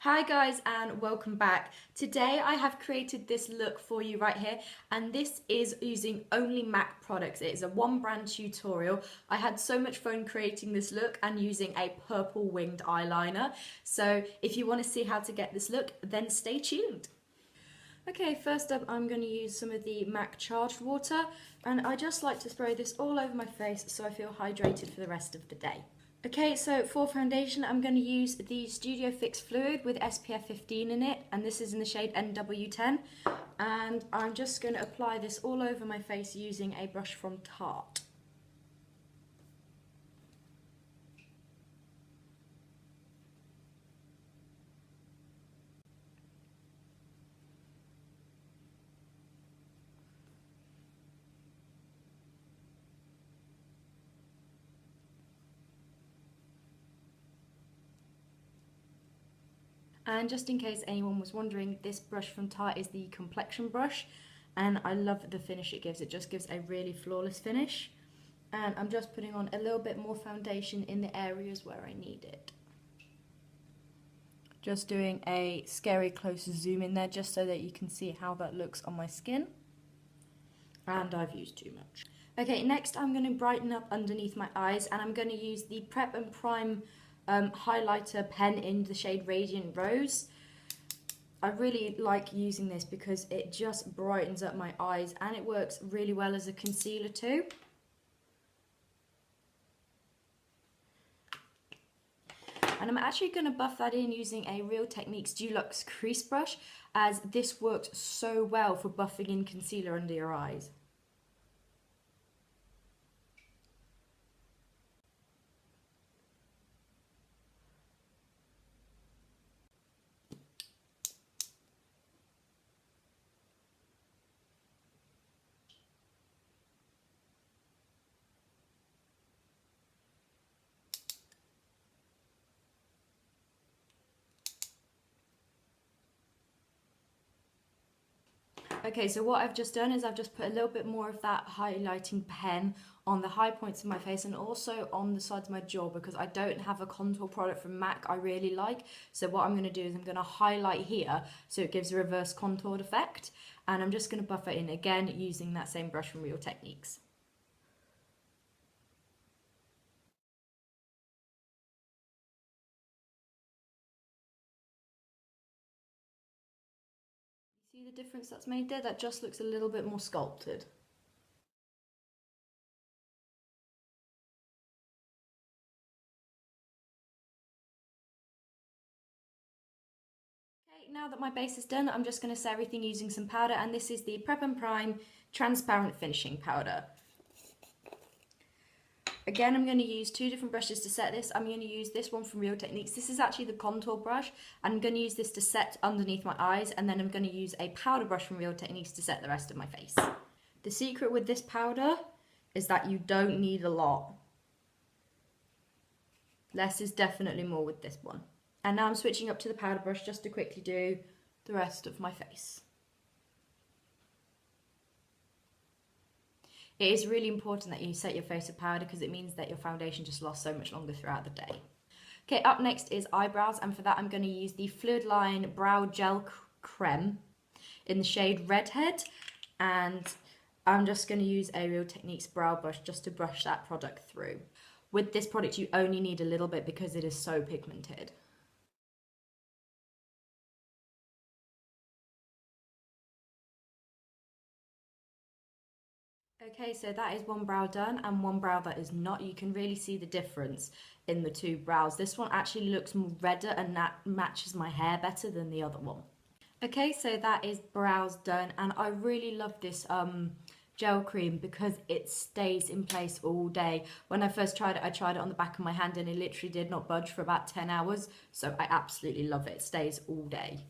Hi guys and welcome back. Today I have created this look for you right here, and this is using only MAC products. It is a one brand tutorial. I had so much fun creating this look and using a purple winged eyeliner. So if you want to see how to get this look, then stay tuned. Okay, first up I'm going to use some of the MAC charged water, and I just like to spray this all over my face so I feel hydrated for the rest of the day. Okay, so for foundation I'm going to use the Studio Fix Fluid with SPF 15 in it, and this is in the shade NW10, and I'm just going to apply this all over my face using a brush from Tarte. And just in case anyone was wondering, this brush from Tarte is the complexion brush, and I love the finish it gives. It just gives a really flawless finish. And I'm just putting on a little bit more foundation in the areas where I need it. Just doing a scary close zoom in there just so that you can see how that looks on my skin. And I've used too much. Okay, next I'm going to brighten up underneath my eyes, and I'm going to use the Prep and Prime highlighter pen in the shade Radiant Rose. I really like using this because it just brightens up my eyes and it works really well as a concealer too. And I'm actually going to buff that in using a Real Techniques Dulux crease brush, as this works so well for buffing in concealer under your eyes. Okay, so what I've just done is I've just put a little bit more of that highlighting pen on the high points of my face and also on the sides of my jaw, because I don't have a contour product from MAC I really like. So what I'm going to do is I'm going to highlight here so it gives a reverse contoured effect, and I'm just going to buff it in again using that same brush from Real Techniques. See the difference that's made there? That just looks a little bit more sculpted. Okay, now that my base is done, I'm just going to set everything using some powder, and this is the Prep and Prime Transparent Finishing Powder. Again, I'm going to use two different brushes to set this. I'm going to use this one from Real Techniques. This is actually the contour brush. I'm going to use this to set underneath my eyes, and then I'm going to use a powder brush from Real Techniques to set the rest of my face. The secret with this powder is that you don't need a lot. Less is definitely more with this one. And now I'm switching up to the powder brush just to quickly do the rest of my face. It is really important that you set your face with powder because it means that your foundation just lasts so much longer throughout the day. Okay, up next is eyebrows, and for that I'm going to use the Fluidline Brow Gel Creme in the shade Redhead, and I'm just going to use a Real Techniques brow brush just to brush that product through. With this product you only need a little bit because it is so pigmented. Okay, so that is one brow done and one brow that is not. You can really see the difference in the two brows. This one actually looks more redder and that matches my hair better than the other one. Okay, so that is brows done, and I really love this gel cream because it stays in place all day. When I first tried it, I tried it on the back of my hand and it literally did not budge for about 10 hours, so I absolutely love it. It stays all day.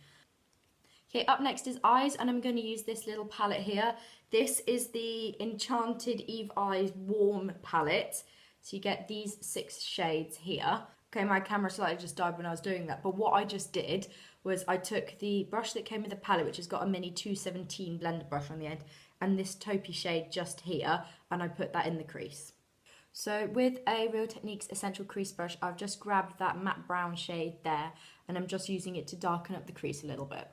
Okay, up next is eyes, and I'm going to use this little palette here. This is the Enchanted Eve Eyes Warm palette. So you get these 6 shades here. Okay, my camera slightly just died when I was doing that, but what I just did was I took the brush that came with the palette, which has got a mini 217 blender brush on the end, and this taupey shade just here, and I put that in the crease. So with a Real Techniques Essential Crease Brush, I've just grabbed that matte brown shade there and I'm just using it to darken up the crease a little bit.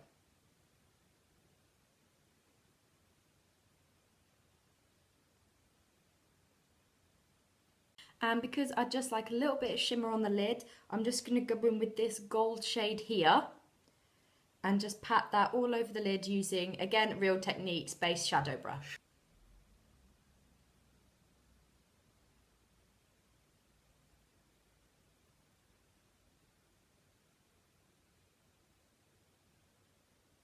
And because I just like a little bit of shimmer on the lid, I'm just going to go in with this gold shade here and just pat that all over the lid using, again, Real Techniques Base Shadow Brush.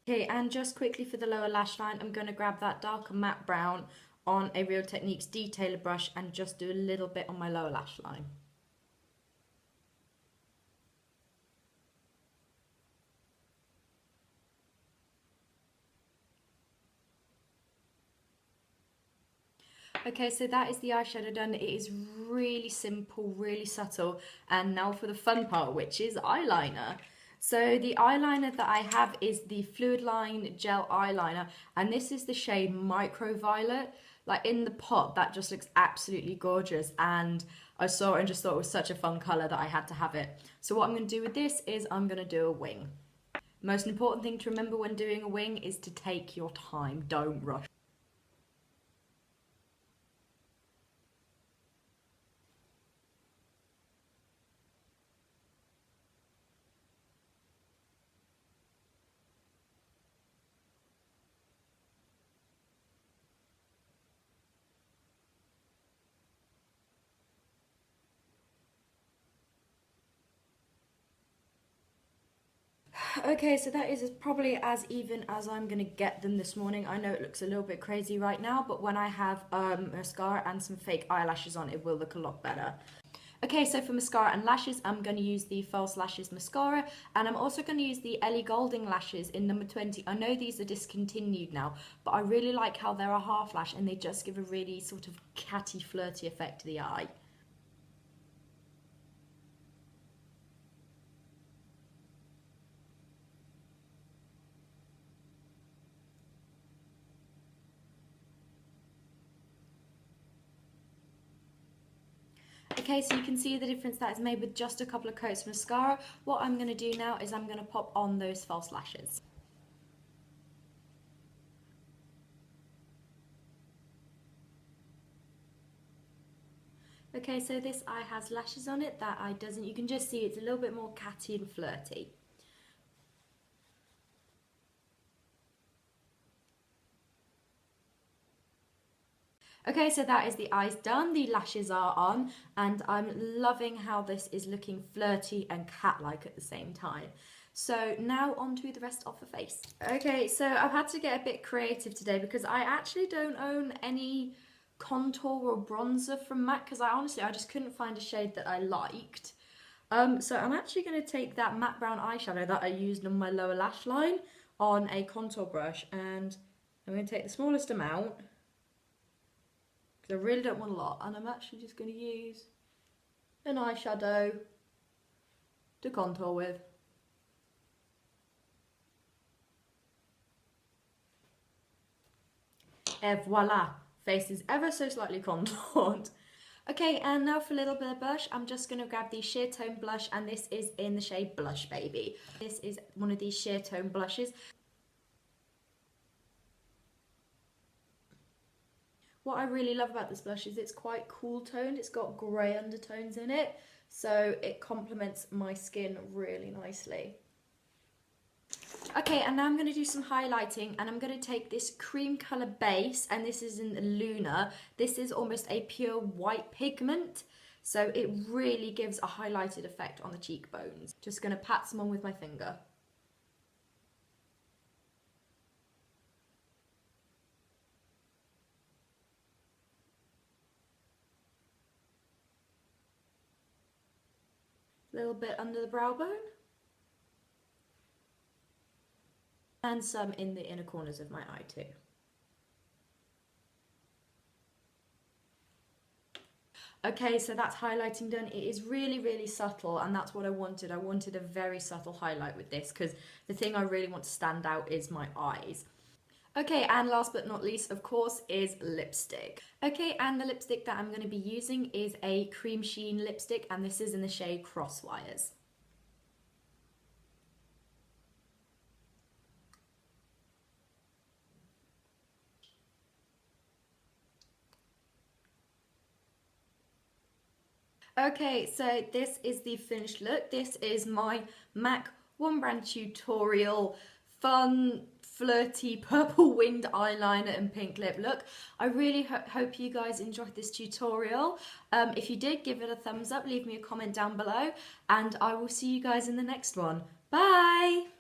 Okay, and just quickly for the lower lash line, I'm going to grab that darker matte brown on a Real Techniques detailer brush and just do a little bit on my lower lash line. Okay, so that is the eyeshadow done. It is really simple, really subtle. And now for the fun part, which is eyeliner. So the eyeliner that I have is the Fluidline gel eyeliner, and this is the shade Microviolet. Like in the pot, that just looks absolutely gorgeous, and I saw it and just thought it was such a fun colour that I had to have it. So what I'm going to do with this is I'm going to do a wing. Most important thing to remember when doing a wing is to take your time, don't rush. Okay, so that is probably as even as I'm going to get them this morning. I know it looks a little bit crazy right now, but when I have mascara and some fake eyelashes on, it will look a lot better. Okay, so for mascara and lashes, I'm going to use the False Lashes mascara, and I'm also going to use the Ellie Goulding lashes in number 20. I know these are discontinued now, but I really like how they're a half lash and they just give a really sort of catty, flirty effect to the eye. Okay, so you can see the difference that is made with just a couple of coats of mascara. What I'm going to do now is I'm going to pop on those false lashes. Okay, so this eye has lashes on it, that eye doesn't. You can just see it's a little bit more catty and flirty. Okay, so that is the eyes done, the lashes are on, and I'm loving how this is looking flirty and cat-like at the same time. So now on to the rest of the face. Okay, so I've had to get a bit creative today because I actually don't own any contour or bronzer from MAC because I just couldn't find a shade that I liked. So I'm actually going to take that matte brown eyeshadow that I used on my lower lash line on a contour brush, and I'm going to take the smallest amount because I really don't want a lot, and I'm actually just going to use an eyeshadow to contour with. Et voila! Face is ever so slightly contoured. Okay, and now for a little bit of blush, I'm just going to grab the Sheertone blush, and this is in the shade Blushbaby. This is one of these Sheertone blushes. What I really love about this blush is it's quite cool toned. It's got grey undertones in it, so it complements my skin really nicely. Okay, and now I'm going to do some highlighting, and I'm going to take this cream colour base, and this is in Luna. This is almost a pure white pigment, so it really gives a highlighted effect on the cheekbones. Just going to pat some on with my finger. A little bit under the brow bone. And some in the inner corners of my eye too. Okay, so that's highlighting done. It is really, really subtle, and that's what I wanted. I wanted a very subtle highlight with this because the thing I really want to stand out is my eyes. Okay, and last but not least, of course, is lipstick. Okay, and the lipstick that I'm going to be using is a cream sheen lipstick, and this is in the shade Crosswires. Okay, so this is the finished look. This is my MAC One Brand Tutorial fun, flirty purple winged eyeliner and pink lip look. I really hope you guys enjoyed this tutorial. If you did, give it a thumbs up, leave me a comment down below, and I will see you guys in the next one. Bye!